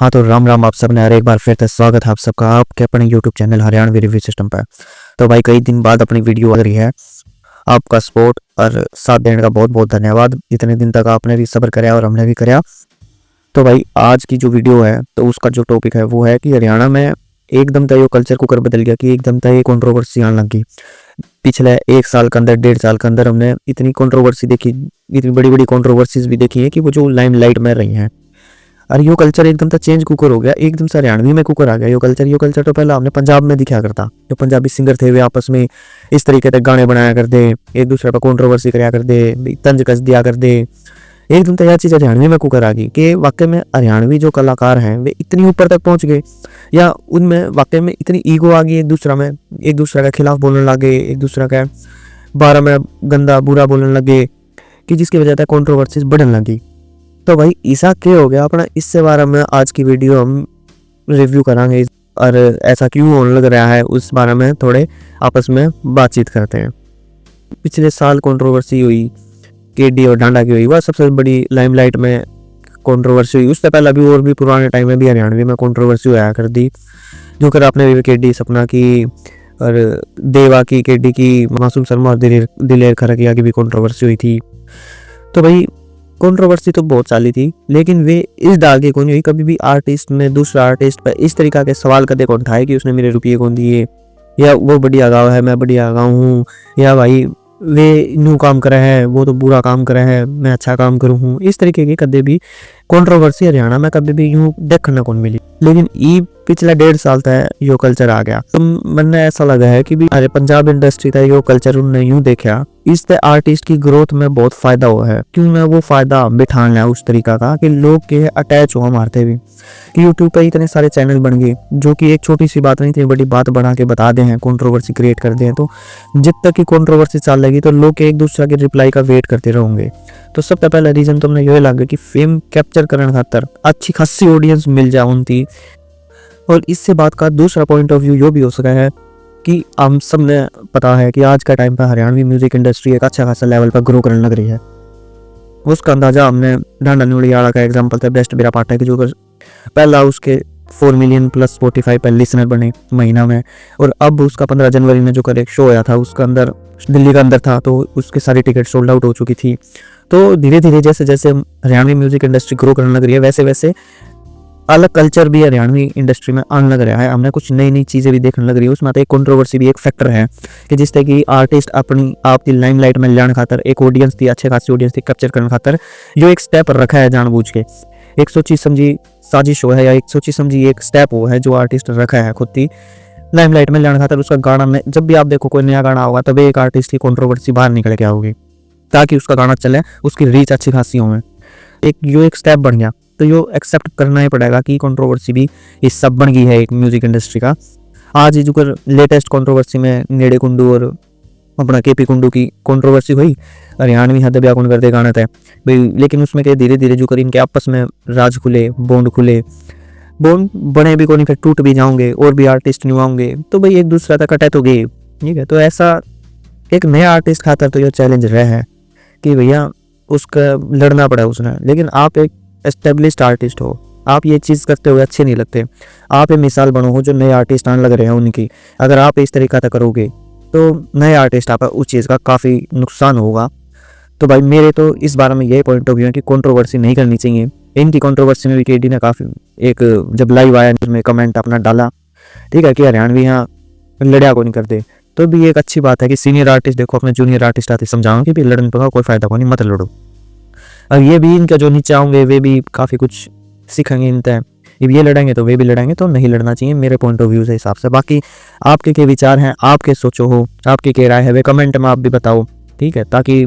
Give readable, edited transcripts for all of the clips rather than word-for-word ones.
हाँ, तो राम राम आप सब ने और एक बार फिर से स्वागत है आप सबका आपके अपने YouTube channel Haryanvi review system पर। तो भाई कई दिन बाद अपनी वीडियो आ रही है। आपका सपोर्ट और साथ देने का बहुत बहुत धन्यवाद। इतने दिन तक आपने भी सब्र कराया और हमने भी कराया। तो भाई आज की जो वीडियो है तो उसका जो टॉपिक है वो है कि हरियाणा में एकदम तो ये कल्चर कुकर बदल गया कि एकदम तो ये कंट्रोवर्सी आने लगी। पिछले 1 साल के अंदर 1.5 साल के अंदर हमने इतनी कंट्रोवर्सी देखी, इतनी बड़ी बड़ी कंट्रोवर्सीज भी देखी है कि वो जो लाइमलाइट में रही हैं। और यो कल्चर एकदम से चेंज कुकर हो गया, एकदम से हरियाणवी में कुकर आ गया। यो कल्चर तो पहले हमने पंजाब में दिखा करता। जो पंजाबी सिंगर थे वे आपस में इस तरीके से गाने बनाया करते, एक दूसरे पर कंट्रोवर्सी कराया करते, तंज कस दिया करते। एकदम से यह चीज़ हरियाणवी में कुकर आ गई कि वाकई में हरियाणवी जो कलाकार हैं वे इतनी ऊपर तक पहुंच गए, या उनमें वाकई में इतनी ईगो आ गई एक दूसरे के खिलाफ बोलने लगे, एक दूसरे के बारे में गंदा बुरा बोलने लगे कि जिसकी वजह से कंट्रोवर्सीज बढ़ने लगी। तो भाई ऐसा क्या हो गया अपना, इससे बारे में आज की वीडियो हम रिव्यू करांगे और ऐसा क्यों होने लग रहा है उस बारे में थोड़े आपस में बातचीत करते हैं। पिछले साल कंट्रोवर्सी हुई केडी और डांडा की हुई, वह सबसे बड़ी लाइमलाइट में कंट्रोवर्सी हुई। उससे पहले भी और भी पुराने टाइम में भी हरियाणवी में कंट्रोवर्सी हुआ कर दी, जो कर आपने भी केडी सपना की और देवा की, केडी की, मासूम शर्मा और दिलेर खरकिया की भी कंट्रोवर्सी हुई थी। तो भाई कंट्रोवर्सी तो बहुत सारी थी, लेकिन वे इस दागे को नहीं हुई कभी भी आर्टिस्ट ने दूसरा आर्टिस्ट पर इस तरीका के सवाल कदे कौन उठाए कि उसने मेरे रुपये कौन दिए, या वो बढ़िया गाँव है मैं बढ़िया गाँव हूँ, या भाई वे न्यू काम करे है वो तो बुरा काम करे है मैं अच्छा काम करूँ हूँ। इस तरीके की कदे भी कंट्रोवर्सी हरियाणा में कभी भी यूँ देखने को मिली। लेकिन ई पिछला 1.5 साल तक यो कल्चर आ गया, तो मैंने ऐसा लगा है कि भी अरे पंजाब इंडस्ट्री का यो कल्चर उन्होंने यूँ देखा, इससे आर्टिस्ट की ग्रोथ में बहुत फायदा हुआ है। क्यों ना वो फायदा बिठा लिया उस तरीका का कि लोग के अटैच हुआ मारते भी कि यूट्यूब पे इतने सारे चैनल बन गए जो कि एक छोटी सी बात नहीं थी, बड़ी बात बना के बता दे हैं, कंट्रोवर्सी क्रिएट कर दे हैं। तो जब तक की कंट्रोवर्सी चल लगी तो लोग एक दूसरे के रिप्लाई का वेट करते रहेंगे। तो सबसे पहला रीजन तो हमने यही लगा कि फेम कैप्चर करने खातर अच्छी खासी ऑडियंस मिल जाए उनकी। और इससे बात का दूसरा पॉइंट ऑफ व्यू यो भी हो सका है कि हम सब ने पता है कि आज का टाइम पर हरियाणवी म्यूजिक इंडस्ट्री एक अच्छा खासा लेवल पर ग्रो करने लग रही है। उसका अंदाजा हमने डांडा न्यूड़ियाला का एग्जांपल था बेस्ट बेरा पाटा की, जो पहला उसके 4 मिलियन प्लस स्पॉटिफाई पर लिसनर बने महीना में, और अब उसका 15 जनवरी में जो कर एक शो आया था उसका अंदर दिल्ली का अंदर था, तो उसके सारी टिकट सोल्ड आउट हो चुकी थी। तो धीरे धीरे जैसे जैसे हरियाणवी म्यूजिक इंडस्ट्री ग्रो करने लग रही है वैसे वैसे अलग कल्चर भी हरियाणवी इंडस्ट्री में आने लग रहा है। हमने कुछ नई नई चीज़ें भी देखने लग रही है। उसमें तो एक कंट्रोवर्सी भी एक फैक्टर है कि जिससे कि आर्टिस्ट अपनी आप की लाइमलाइट में लाने खातर एक ऑडियंस थी, अच्छे खासी ऑडियंस थी कैप्चर करने खातर जो एक स्टेप रखा है जानबूझ के, एक सोची समझी साजिश हो है या एक सोची समझी एक स्टेप हो है जो आर्टिस्ट रखा है खुद की लाइमलाइट में लाने खातर। उसका गाना में जब भी आप देखो कोई नया गाना होगा तभी एक आर्टिस्ट की कंट्रोवर्सी बाहर निकल के आओगी ताकि उसका गाना चले, उसकी रीच अच्छी खासी हो। एक स्टेप बन गया तो यो एक्सेप्ट करना ही पड़ेगा कि कंट्रोवर्सी भी इस सब बन गई है एक म्यूजिक इंडस्ट्री का। आज जो कर लेटेस्ट कंट्रोवर्सी में नेड़े कुंडू और अपना केपी कुंडू की कंट्रोवर्सी हुई, हरियाणवी हद ब्याह कौन करते गाना था भाई, लेकिन उसमें क्या धीरे धीरे जो कर इनके आपस में राज खुले, बॉन्ड बने भी कौन, फिर टूट भी जाओगे और भी आर्टिस्ट न्यू आओगे तो भाई एक दूसरा तक अटैच हो गए। ठीक है, तो ऐसा एक नया आर्टिस्ट खातर तो यह चैलेंज रहा है कि भैया उसका लड़ना पड़ा उसने। लेकिन आप एक एस्टेब्लिश्ड आर्टिस्ट हो, आप ये चीज़ करते हुए अच्छे नहीं लगते, आप एक मिसाल बनो हो जो नए आर्टिस्ट आने लग रहे हैं उनकी। अगर आप इस तरीका से करोगे तो नए आर्टिस्ट आप उस चीज़ का काफ़ी नुकसान होगा। तो भाई मेरे तो इस बारे में यही पॉइंट ऑफ व्यू है कि कंट्रोवर्सी नहीं करनी चाहिए। इनकी कंट्रोवर्सी में भी केडी ने काफ़ी एक जब लाइव आया उसमें कमेंट अपना डाला, ठीक है, कि हरियाणवी यहाँ लड़िया को नहीं करते, तो भी एक अच्छी बात है कि सीनियर आर्टिस्ट देखो अपने जूनियर आर्टिस्ट आते समझाओ कि भी लड़ने पर कोई फायदा को नहीं, मत लड़ो। और ये भी इनका जो नीचे होंगे वे भी काफ़ी कुछ सीखेंगे इनसे, ये लड़ेंगे तो वे भी लड़ेंगे, तो नहीं लड़ना चाहिए मेरे पॉइंट ऑफ व्यू से हिसाब से। बाकी आपके क्या विचार हैं, आपके सोचो हो, आपकी क्या राय है वे कमेंट में आप भी बताओ, ठीक है, ताकि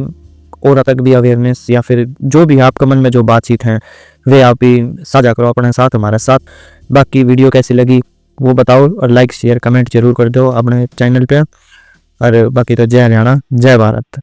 और तक भी अवेयरनेस या फिर जो भी आपके मन में जो बातचीत हैं वे आप भी साझा करो अपने साथ हमारे साथ। बाकी वीडियो कैसी लगी वो बताओ और लाइक शेयर कमेंट जरूर कर दो अपने चैनल पे। और बाकी तो जय हरियाणा जय भारत।